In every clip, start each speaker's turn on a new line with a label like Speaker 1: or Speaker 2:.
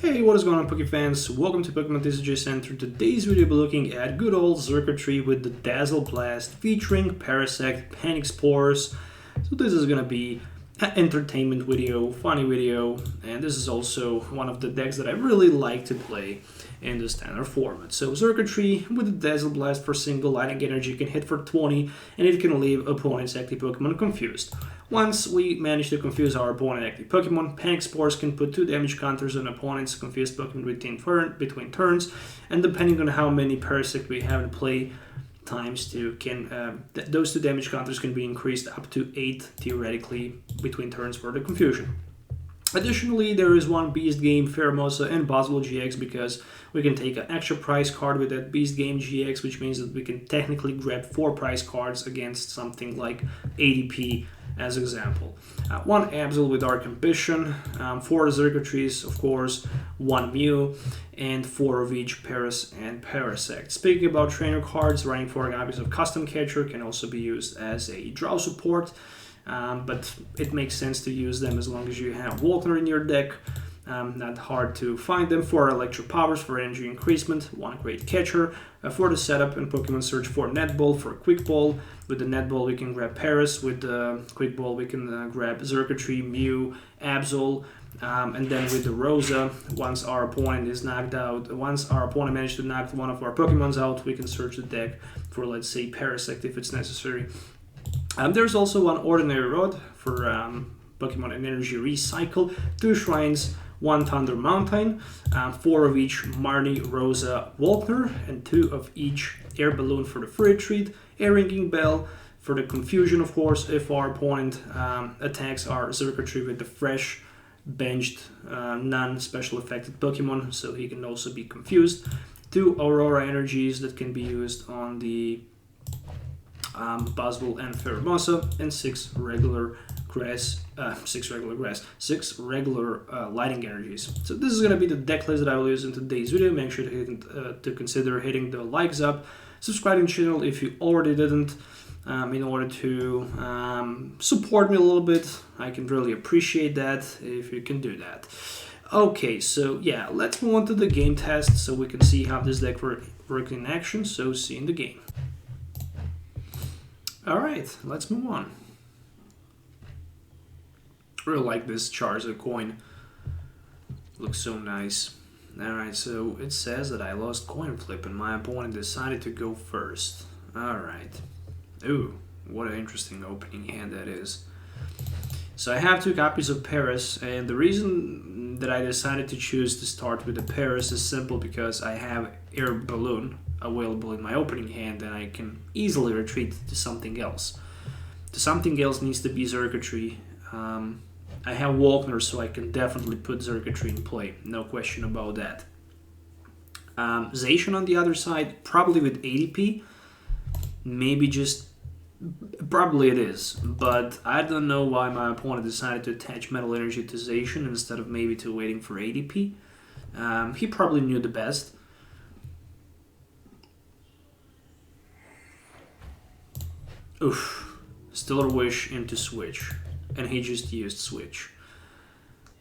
Speaker 1: Hey, what is going on, Poke fans? Welcome to Pokemon TCG Center. Today's video we'll be looking at good old Xurkitree with the Dazzle Blast featuring Parasect, Panic Spores. So this is gonna be an entertainment video, funny video, and this is also one of the decks that I really like to play in the standard format. So Xurkitree with the Dazzle Blast for single lightning energy can hit for 20 and it can leave opponent's active Pokemon confused. Once we manage to confuse our opponent's active Pokemon, Panic Spores can put 2 damage counters on opponent's confused Pokemon between turns, and depending on how many Parasect we have in play, times 2 can those 2 damage counters can be increased up to 8 theoretically between turns for the confusion. Additionally, there is one Beast Game, Pheromosa, and Buzzwole GX because we can take an extra prize card with that Beast Game GX, which means that we can technically grab 4 prize cards against something like ADP as example. 1 Absol with Dark Ambition, 4 Xurkitrees, of course, 1 Mew, and 4 of each Paras and Parasect. Speaking about trainer cards, running 4 copies of Custom Catcher can also be used as a draw support. But it makes sense to use them as long as you have Walkner in your deck. Not hard to find them. 4 Electro Powers for energy increasement, 1 Great Catcher. For the setup and Pokemon Search, 4 Netball for a Quick Ball. With the Netball we can grab Paras, with the Quick Ball we can grab Xurkitree, Mew, Absol. And then with the Rosa, once our opponent managed to knock one of our Pokemons out, we can search the deck for, let's say, Parasect if it's necessary. There's also 1 Ordinary Rod for Pokemon Energy Recycle, 2 Shrines, 1 Thunder Mountain, 4 of each Marnie, Rosa, Walkner, and 2 of each Air Balloon for the Free Retreat, Air Ringing Bell for the confusion, of course, if our opponent attacks our Xurkitree with the fresh, benched, non-special affected Pokemon, so he can also be confused. 2 Aurora Energies that can be used on the Buzzwole and Pheromosa, and 6 regular lighting energies. So this is going to be the deck list that I will use in today's video. Make sure to consider hitting the likes up, subscribing to the channel if you already didn't, in order to support me a little bit. I can really appreciate that if you can do that. Okay, so yeah, let's move on to the game test so we can see how this deck works in action. So see you in the game. Alright, let's move on. Really like this Charizard coin. Looks so nice. Alright, so it says that I lost coin flip and my opponent decided to go first. Alright. Ooh, what an interesting opening hand that is. So I have 2 copies of Paras, and the reason that I decided to choose to start with the Paras is simple because I have Air Balloon available in my opening hand and I can easily retreat to something else. To something else needs to be Xurkitree. I have Walkner, so I can definitely put Xurkitree in play, no question about that. Zacian on the other side, probably with ADP, probably it is, but I don't know why my opponent decided to attach Metal Energy to Zacian instead of maybe to waiting for ADP. He probably knew the best. Oof, Stellar Wish into Switch, and he just used Switch.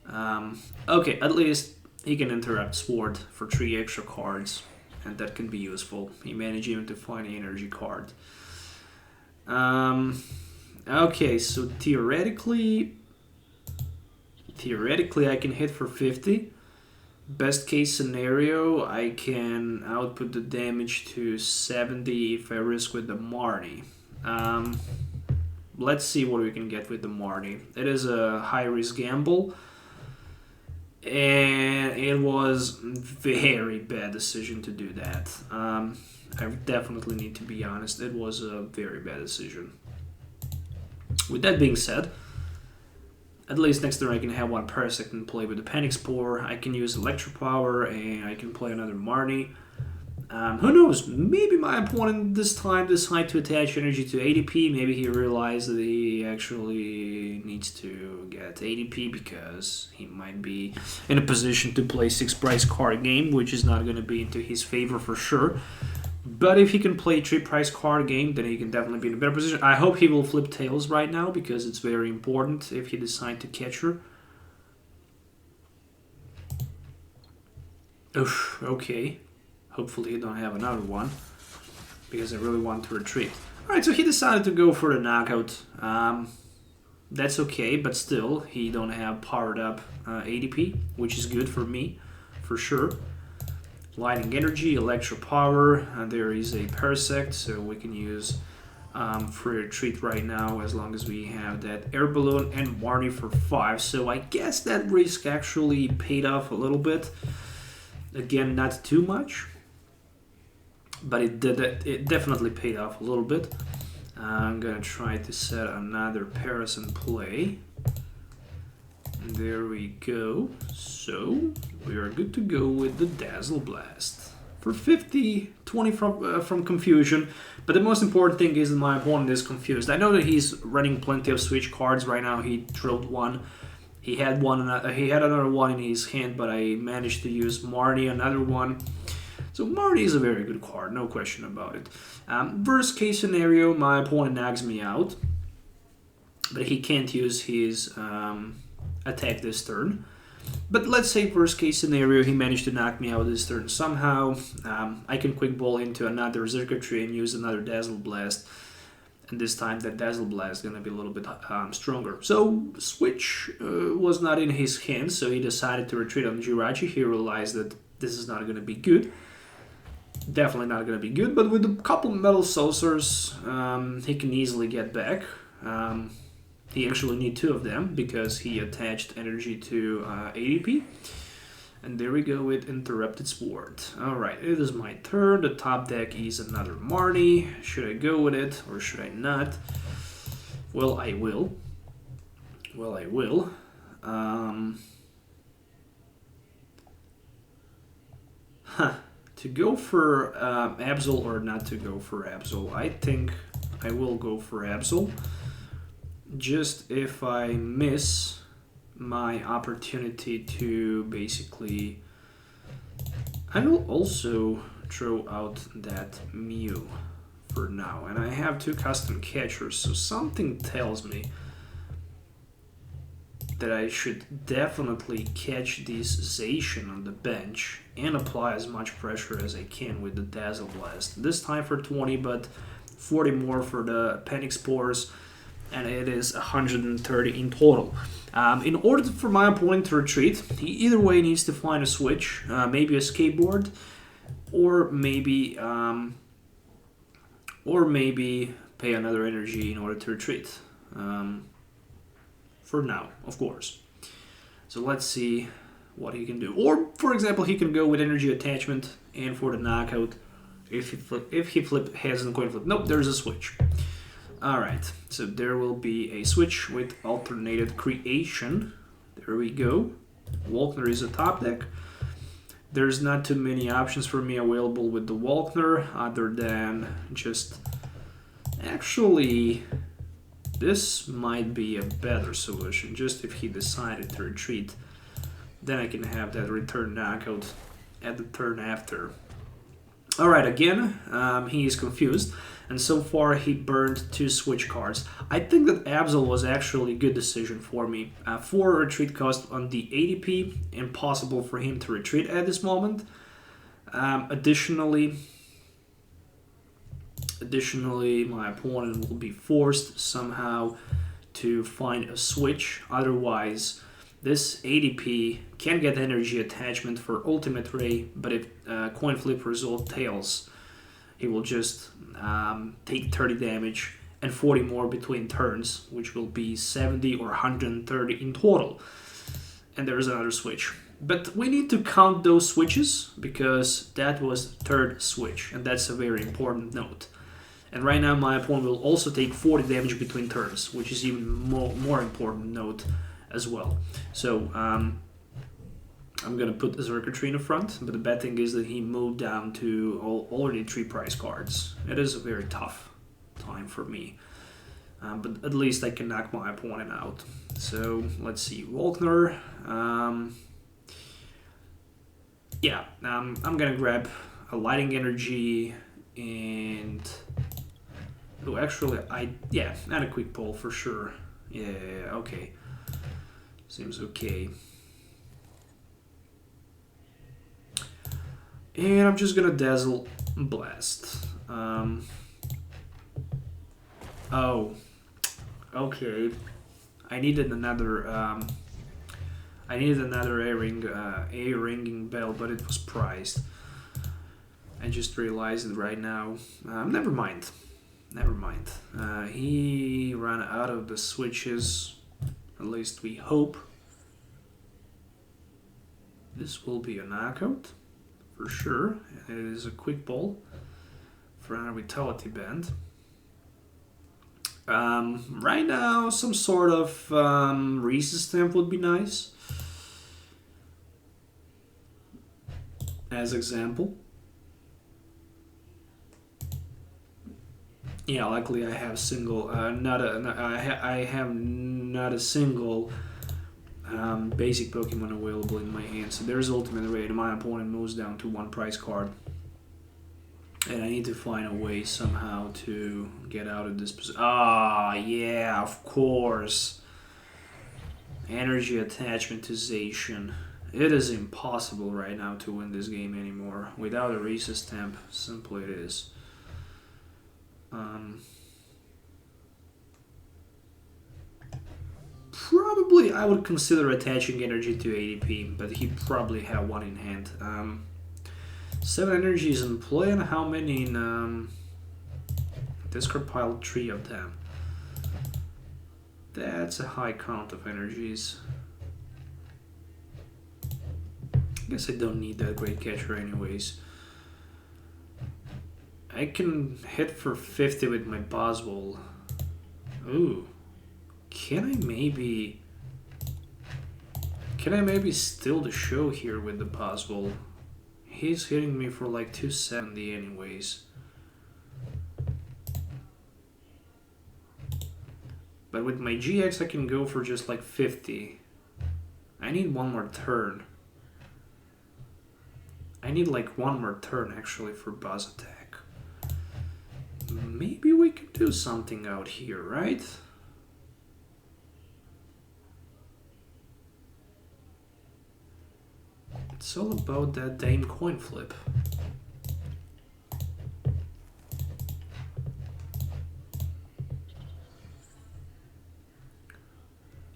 Speaker 1: Okay, at least he can interrupt Sword for 3 extra cards, and that can be useful. He managed even to find an energy card. Okay, so theoretically I can hit for 50. Best case scenario, I can output the damage to 70 if I risk with the Marnie. Let's see what we can get with the Marnie. It is a high-risk gamble, and it was a very bad decision to do that. I definitely need to be honest, it was a very bad decision. With that being said, at least next turn I can have 1 Parasect in play with the Panic Spore. I can use Electro Power and I can play another Marnie. Who knows, maybe my opponent this time decided to attach energy to ADP. Maybe he realized that he actually needs to get ADP because he might be in a position to play 6 prize card game, which is not going to be into his favor for sure. But if he can play 3 prize card game, then he can definitely be in a better position. I hope he will flip tails right now because it's very important if he decides to catch her. Oof, okay. Hopefully he don't have another one, because I really want to retreat. Alright, so he decided to go for the knockout. That's okay, but still, he don't have powered up ADP, which is good for me, for sure. Lightning energy, electro power, there is a Parasect, so we can use for retreat right now as long as we have that air balloon and Marnie for 5. So I guess that risk actually paid off a little bit. Again, not too much, but it definitely paid off a little bit. I'm gonna try to set another Paras in play. There we go. So we are good to go with the Dazzle Blast for 50, 20 from confusion. But the most important thing is that my opponent is confused. I know that he's running plenty of switch cards right now. He drilled one. He had another one in his hand, but I managed to use Marnie, another one. So Marnie is a very good card, no question about it. Worst case scenario, my opponent knocks me out, but he can't use his attack this turn. But let's say worst case scenario, he managed to knock me out this turn somehow. I can quick ball into another Xurkitree and use another Dazzle Blast. And this time that Dazzle Blast is going to be a little bit stronger. So Switch was not in his hands, so he decided to retreat on Xurkitree. He realized that this is not going to be good. Definitely not going to be good, but with a couple Metal Saucers, he can easily get back. He actually need 2 of them because he attached energy to ADP. And there we go with Interrupted Sport. Alright, it is my turn. The top deck is another Marnie. Should I go with it or should I not? Well, I will. To go for Absol or not to go for Absol? I think I will go for Absol. Just if I miss my opportunity to basically... I will also throw out that Mew for now. And I have 2 custom catchers, so something tells me that I should definitely catch this Zacian on the bench and apply as much pressure as I can with the Dazzle Blast. This time for 20, but 40 more for the Panic Spores, and it is 130 in total. In order for my opponent to retreat, he either way needs to find a switch, maybe a skateboard, or maybe pay another energy in order to retreat. For now, of course. So let's see what he can do. Or, for example, he can go with energy attachment and for the knockout, if he has a coin flip. Nope, there's a switch. Alright, so there will be a switch with alternated creation. There we go. Walkner is a top deck. There's not too many options for me available with the Walkner, other than just... Actually, this might be a better solution, just if he decided to retreat. Then I can have that return knockout at the turn after. Alright, again, he is confused, and so far he burned 2 switch cards. I think that Absol was actually a good decision for me. 4 retreat cost on the ADP, impossible for him to retreat at this moment. Additionally, my opponent will be forced somehow to find a switch. Otherwise, this ADP can get energy attachment for Ultimate Ray, but if coin flip result tails, he will just take 30 damage and 40 more between turns, which will be 70 or 130 in total. And there is another switch. But we need to count those switches, because that was the 3rd switch, and that's a very important note. And right now my opponent will also take 40 damage between turns, which is even more important note as well. So I'm going to put the Xurkitree in the front, but the bad thing is that he moved down to already 3 prize cards. It is a very tough time for me, but at least I can knock my opponent out. So let's see, Walkner. I'm going to grab a Lighting Energy and... Oh, actually, and a quick pull for sure. Yeah, okay. Seems okay. And I'm just gonna Dazzle Blast. Oh, okay. I needed another A-ringing bell, but it was priced. I just realized it right now. Never mind. He ran out of the switches. At least we hope. This will be a knockout, for sure. And it is a quick ball for our Vitality Band. Right now, some sort of Reese's stamp would be nice. As example. Yeah, luckily I have single, I have not a single basic Pokemon available in my hand. So there's Ultimate Raid, and my opponent moves down to 1 prize card. And I need to find a way somehow to get out of this position. Ah, yeah, of course. Energy attachment to Zacian. It is impossible right now to win this game anymore. Without a Reese's stamp, simply it is. Probably I would consider attaching energy to ADP, but he probably have one in hand. 7 energies in play, and how many in discard pile? 3 of them. That's a high count of energies. I guess I don't need that great catcher anyways. I can hit for 50 with my Boswell. Ooh. Can I maybe steal the show here with the Boswell? He's hitting me for like 270 anyways. But with my GX I can go for just like 50. I need one more turn. I need like one more turn actually for Buzz Attack. Maybe we can do something out here, right? It's all about that Dame coin flip.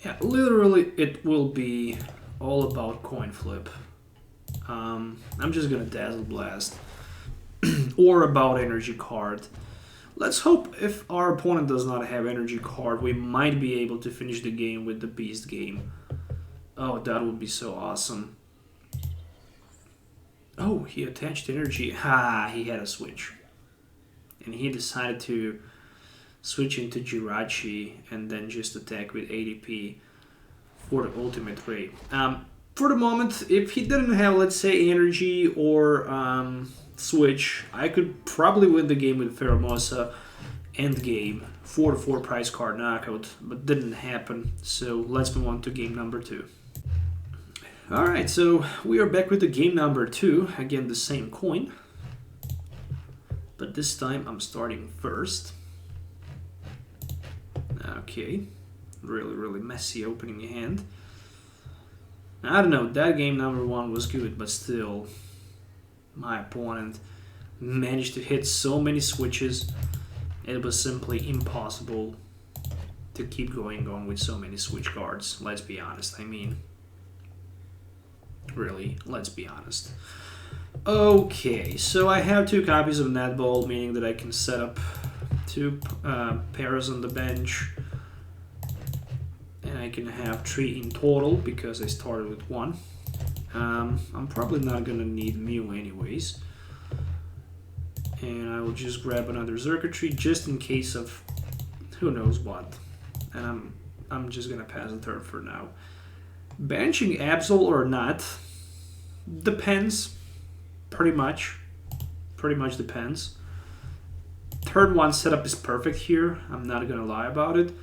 Speaker 1: Yeah, literally it will be all about coin flip. I'm just gonna Dazzle Blast. Or about energy card. Let's hope if our opponent does not have energy card, we might be able to finish the game with the Beast game. Oh, that would be so awesome. Oh, he attached energy. Ha, he had a switch. And he decided to switch into Jirachi and then just attack with ADP for the Ultimate Ray. For the moment, if he didn't have, let's say, energy or switch, I could probably win the game with Pheromosa end game for the 4 prize card knockout, but didn't happen. So let's move on to game number 2. Alright, so we are back with the game number 2. Again, the same coin. But this time I'm starting first. Okay. Really messy opening hand. I don't know, that game number 1 was good, but still, my opponent managed to hit so many switches. It was simply impossible to keep going on with so many switch cards. Let's be honest, I mean, really, let's be honest. Okay, so I have 2 copies of Netball, meaning that I can set up 2 pairs on the bench. And I can have 3 in total because I started with 1. I'm probably not gonna need Mew anyways. And I will just grab another Xurkitree just in case of who knows what. And I'm just gonna pass the turn for now. Benching Absol or not depends. Pretty much depends. Turn 1 setup is perfect here. I'm not gonna lie about it.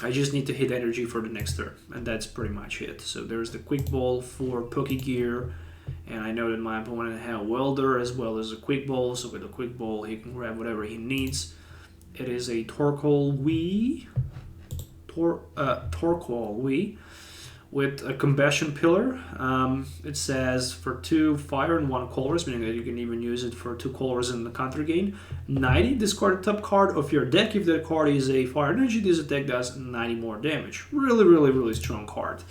Speaker 1: I just need to hit energy for the next turn, and that's pretty much it. So there's the Quick Ball for Pokegear, and I know that my opponent had Welder as well as a Quick Ball, so with a Quick Ball he can grab whatever he needs. It is a Torkoal with a combustion pillar. It says for 2 fire and 1 colors, meaning that you can even use it for 2 colors in the counter gain. 90, discard the top card of your deck. If that card is a fire energy, this attack does 90 more damage. Really, really, really strong card.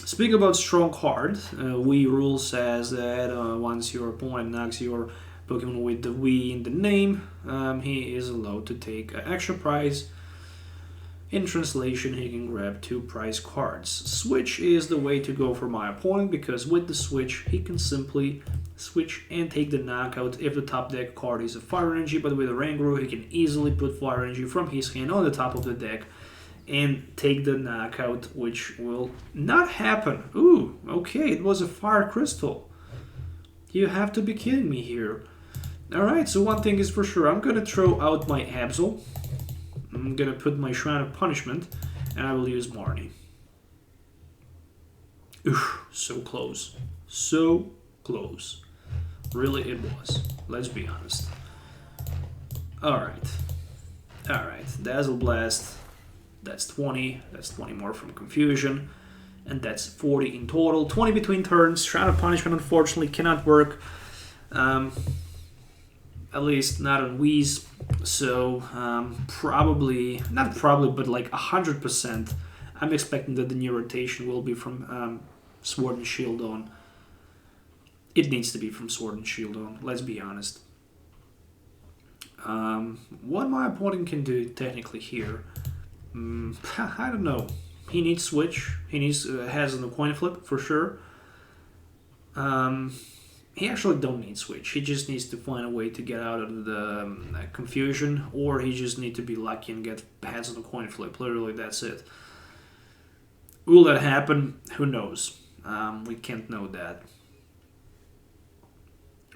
Speaker 1: Speaking about strong card, Wii rule says that once your opponent knocks your Pokemon with the Wii in the name, he is allowed to take an extra prize. In translation, he can grab 2 prize cards. Switch is the way to go for my opponent, because with the switch, he can simply switch and take the knockout if the top deck card is a fire energy, but with a Ranguru, he can easily put fire energy from his hand on the top of the deck and take the knockout, which will not happen. Ooh, okay, it was a fire crystal. You have to be kidding me here. Alright, so one thing is for sure, I'm gonna throw out my Absol. I'm gonna put my Shrine of Punishment, and I will use Marnie. Oof, so close. So close. Really, it was. Let's be honest. Alright. Alright, Dazzle Blast. That's 20. That's 20 more from Confusion. And that's 40 in total. 20 between turns. Shrine of Punishment, unfortunately, cannot work. At least not on Wii's. So, probably, not probably, but like 100%, I'm expecting that the new rotation will be from Sword and Shield on. It needs to be from Sword and Shield on, let's be honest. What my opponent can do technically here, I don't know. He needs Switch, he needs has a coin flip for sure. He actually don't need Switch. He just needs to find a way to get out of the confusion, or he just need to be lucky and get hands on the coin flip. Literally, that's it. Will that happen? Who knows? We can't know that.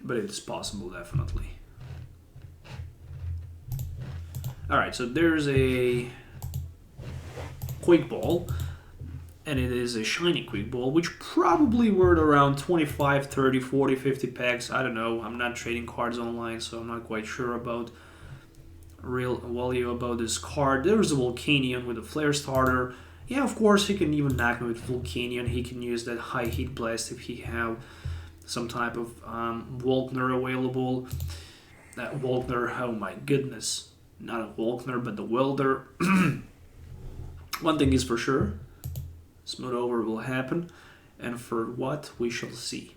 Speaker 1: But it is possible, definitely. Alright, so there's a Quick Ball. And it is a shiny Quick Ball, which probably worth around 25, 30, 40, 50 packs. I don't know. I'm not trading cards online, so I'm not quite sure about real value about this card. There's a Volcanion with a Flare Starter. Yeah, of course, he can even knock me with Volcanion. He can use that High Heat Blast if he have some type of Volkner available. That Volkner, oh my goodness. Not a Volkner, but the Welder. One thing is for sure. Smooth over will happen, and for what we shall see.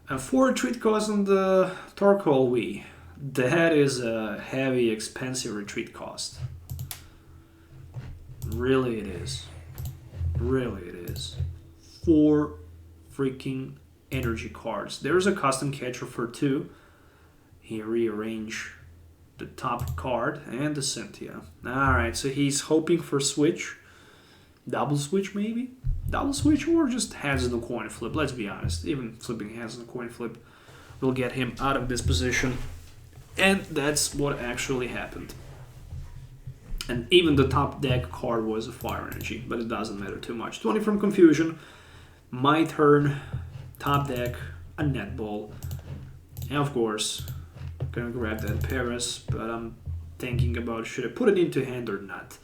Speaker 1: And 4 retreat cost on the Torkoal Wii. That is a heavy, expensive retreat cost. Really it is. Really it is. 4 freaking energy cards. There's a custom catcher for 2. He rearrange the top card and the Cynthia. Alright, so he's hoping for Switch. Double Switch, maybe? Double Switch, or just hands in the coin flip. Let's be honest. Even flipping hands in the coin flip will get him out of this position. And that's what actually happened. And even the top deck card was a fire energy, but it doesn't matter too much. 20 from Confusion. My turn. Top deck. A Netball. And of course, I'm gonna grab that Paris, but I'm thinking about should I put it into hand or not.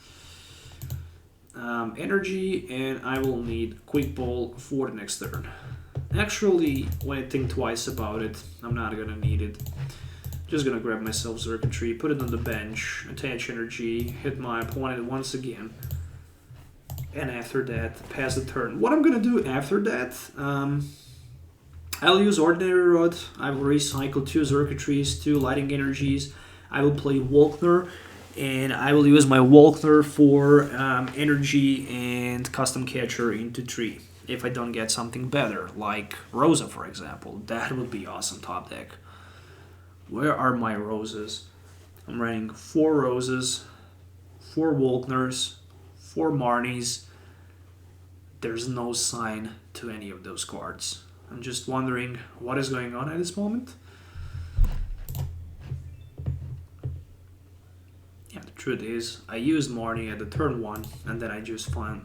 Speaker 1: Energy, and I will need Quick Ball for the next turn. Actually, when I think twice about it, I'm not gonna need it. Just gonna grab myself Xurkitree, put it on the bench, attach energy, hit my opponent once again, and after that, pass the turn. What I'm gonna do after that, I'll use Ordinary Rod, I will recycle 2 Xurkitrees, 2 Lighting Energies, I will play Volkner, and I will use my Volkner for energy and custom catcher into 3. If I don't get something better, like Rosa, for example. That would be awesome top deck. Where are my roses? I'm running 4 roses, 4 Volkners, 4 Marnies. There's no sign to any of those cards. I'm just wondering what is going on at this moment. Yeah, the truth is, I used Marnie at the turn 1, and then I just find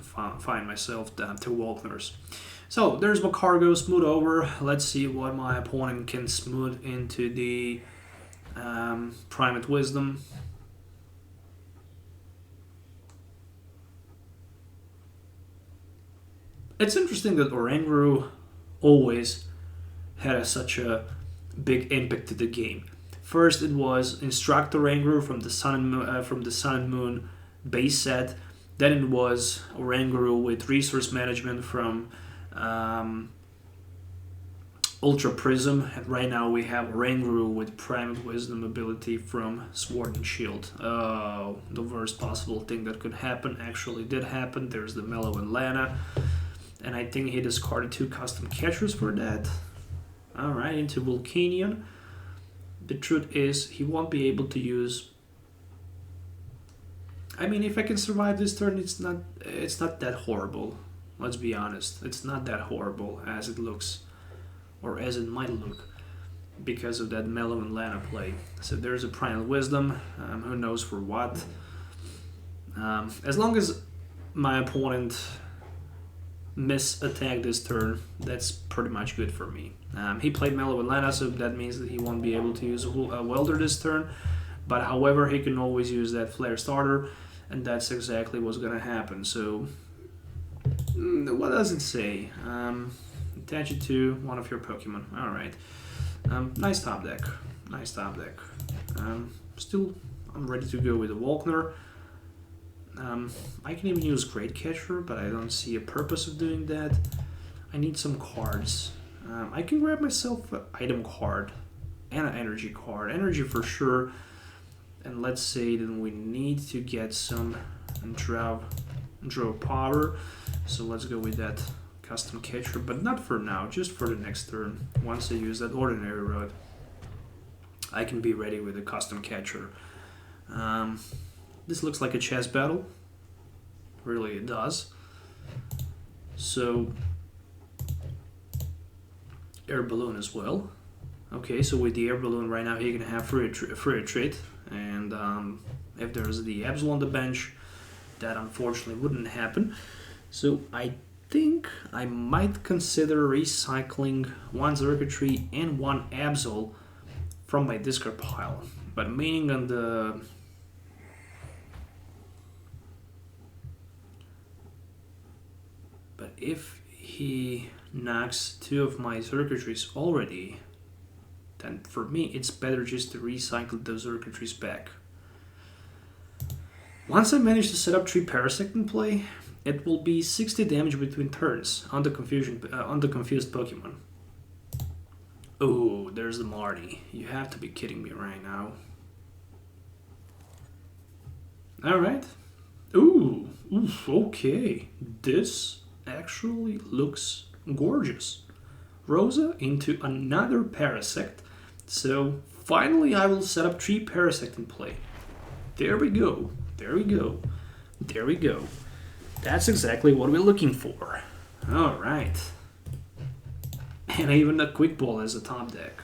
Speaker 1: myself down 2 Volkners. So, there's Macargo, smooth over. Let's see what my opponent can smooth into the Primate Wisdom. It's interesting that Oranguru always had such a big impact to the game. First, it was Instructor Oranguru from the Sun and Moon base set. Then it was Oranguru with resource management from Ultra Prism, and right now we have Oranguru with Primal Wisdom ability from Sword and Shield. Oh, the worst possible thing that could happen actually did happen. There's the Mellow and Lana, and I think he discarded 2 custom catchers for that. Alright, into Volcanion. The truth is, he won't be able to use... I mean, if I can survive this turn, it's not that horrible. Let's be honest. It's not that horrible as it looks. Or as it might look. Because of that Mellow and Lana play. So there's a Primal Wisdom. Who knows for what. As long as my opponent misattack this turn, that's pretty much good for me. He played Mellow and Lana, so that means that he won't be able to use a Welder this turn. But however, he can always use that Flare Starter, and that's exactly what's gonna happen. So, what does it say? Attach it to one of your Pokemon. Alright. Nice top deck. Nice top deck. Still, I'm ready to go with the Volkner. I can even use Great Catcher, but I don't see a purpose of doing that. I need some cards. I can grab myself an item card and an energy card. Energy for sure. And let's say that we need to get some draw power. So let's go with that custom catcher, but not for now, just for the next turn. Once I use that ordinary road, I can be ready with a custom catcher. This looks like a chess battle. Really, it does. So, air balloon as well. Okay, so with the air balloon right now, he can have free retreat. And if there's the Absol on the bench, that unfortunately wouldn't happen. So I think I might consider recycling 1 Xurkitree and 1 Absol from my discard pile. But meaning on the... But if he knocks 2 of my Xurkitrees already, then for me it's better just to recycle those Xurkitrees back. Once I manage to set up 3 Parasect in play, it will be 60 damage between turns on the confused Pokemon. Oh, there's the Marty. You have to be kidding me right now. Alright. Ooh, okay. This actually looks gorgeous. Rosa into another Parasect. So finally I will set up 3 Parasect in play. There we go. There we go. There we go. That's exactly what we're looking for. Alright. And even a Quick Ball as a top deck.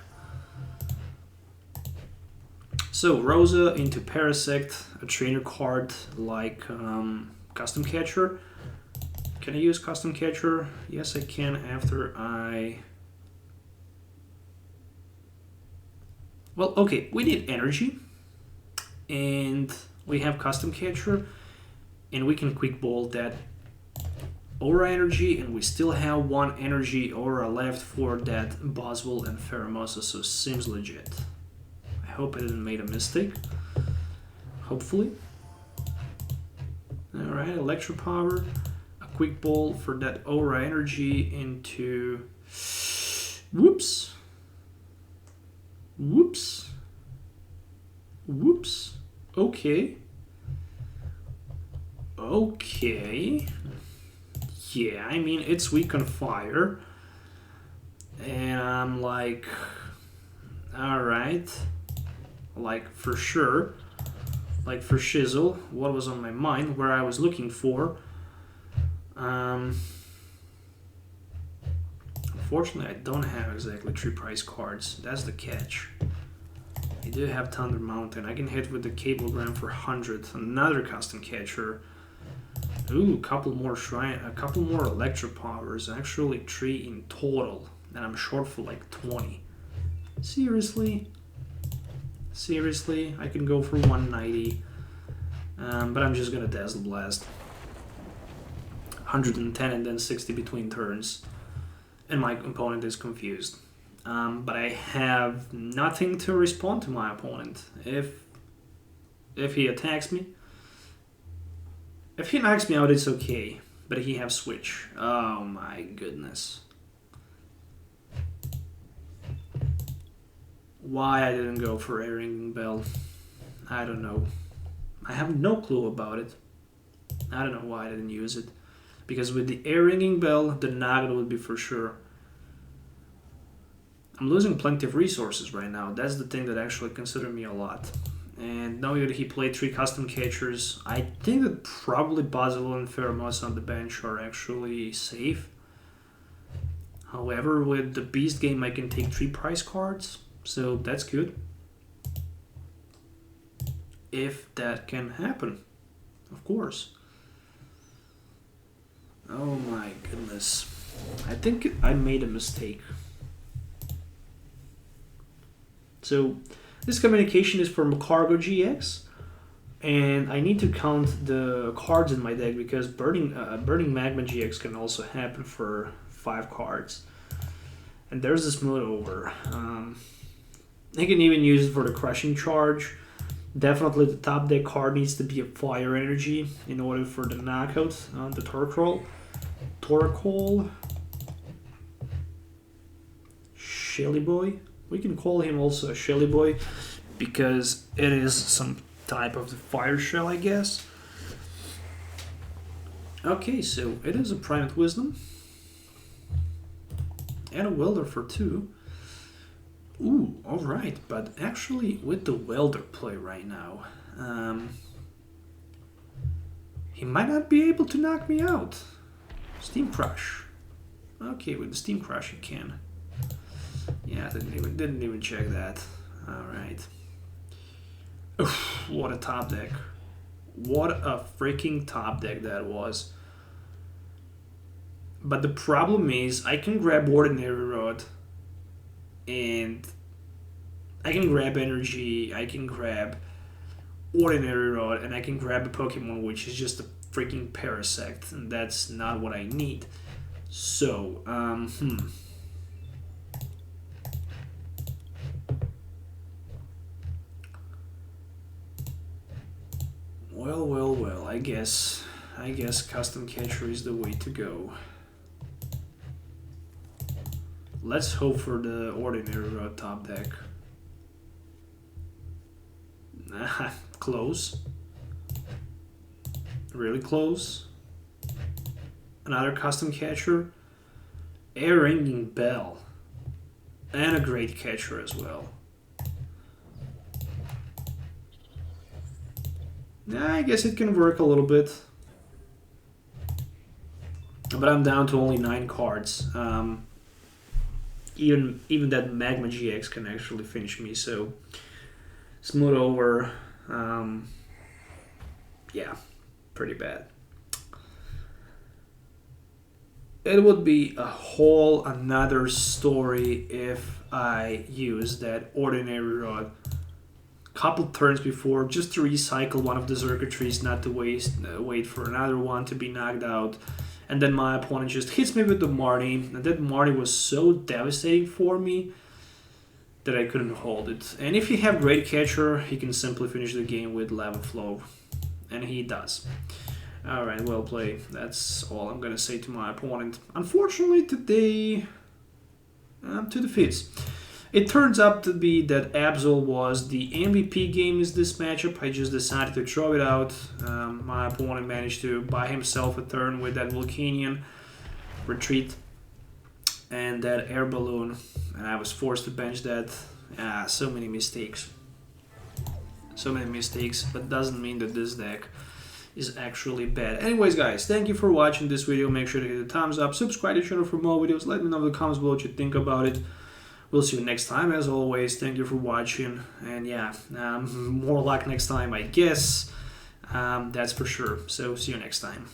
Speaker 1: So Rosa into Parasect, a trainer card like Custom Catcher. Can I use Custom Catcher? Yes, I can after I... Well, okay, we need energy. And we have Custom Catcher. And we can Quick Ball that Aura Energy, and we still have 1 Energy Aura left for that Boswell and Pheromosa, so seems legit. I hope I didn't make a mistake. Hopefully. Alright, Electro Power. A Quick Ball for that Aura Energy into... Whoops. Whoops. Whoops. Okay. Okay. Yeah, I mean, it's weak on fire. And I'm like... Alright. Like, for sure. Like, for shizzle. What was on my mind, where I was looking for. Unfortunately, I don't have exactly 3 price cards. That's the catch. I do have Thunder Mountain. I can hit with the Cablegram for 100. Another Custom Catcher. Ooh, a couple more Electro Powers. Actually 3 in total. And I'm short for like 20. Seriously? Seriously? I can go for 190. But I'm just gonna Dazzle Blast. 110 and then 60 between turns, and my opponent is confused. But I have nothing to respond to my opponent. If he attacks me, if he knocks me out, it's okay. But he have switch. Oh my goodness. Why I didn't go for a ringing bell, I don't know. I have no clue about it. I don't know why I didn't use it. Because with the air ringing bell, the knockout would be for sure. I'm losing plenty of resources right now. That's the thing that actually considered me a lot. And knowing that he played 3 custom catchers, I think that probably Basil and Pheromosa on the bench are actually safe. However, with the Beast game, I can take 3 prize cards, so that's good. If that can happen, of course. Oh my goodness. I think I made a mistake. So this communication is from Cargo GX, and I need to count the cards in my deck because Burning Magma GX can also happen for 5 cards. And there's a Smooth Over. I can even use it for the Crushing Charge. Definitely the top deck card needs to be a Fire Energy in order for the knockout, the Torkoal. Shelly Boy. We can call him also a Shelly Boy because it is some type of the fire shell, I guess. Okay, so it is a Primate Wisdom and a Welder for 2. Ooh, alright, but actually with the Welder play right now, he might not be able to knock me out. Steam Crush. Okay, with the Steam Crush he can. Yeah, didn't even check that. Alright. What a top deck. What a freaking top deck that was. But the problem is I can grab Ordinary Rod and I can grab Energy, I can grab Ordinary Rod, and I can grab a Pokemon which is just a freaking Parasect, and that's not what I need. So, Well, I guess Custom Catcher is the way to go. Let's hope for the Ordinary Rod top deck. Close. Really close. Another Custom Catcher. Air Ringing Bell. And a Great Catcher as well. I guess it can work a little bit. But I'm down to only 9 cards. Even that Magma GX can actually finish me, so Smooth Over, yeah, pretty bad. It would be a whole another story if I used that Ordinary Rod couple turns before just to recycle one of the Xurkitrees, not to wait for another one to be knocked out. And then my opponent just hits me with the Marnie, and that Marnie was so devastating for me that I couldn't hold it. And if you have Great Catcher, he can simply finish the game with Lava Flow, and he does. Alright, well played. That's all I'm gonna say to my opponent. Unfortunately today, 2 defeats. It turns out to be that Absol was the MVP game in this matchup. I just decided to throw it out. My opponent managed to buy himself a turn with that Volcanion retreat and that air balloon, and I was forced to bench that. So many mistakes. So many mistakes, but doesn't mean that this deck is actually bad. Anyways, guys, thank you for watching this video. Make sure to hit the thumbs up, subscribe to the channel for more videos. Let me know in the comments below what you think about it. We'll see you next time, as always. Thank you for watching, and yeah, more luck next time, I guess. That's for sure. So, see you next time.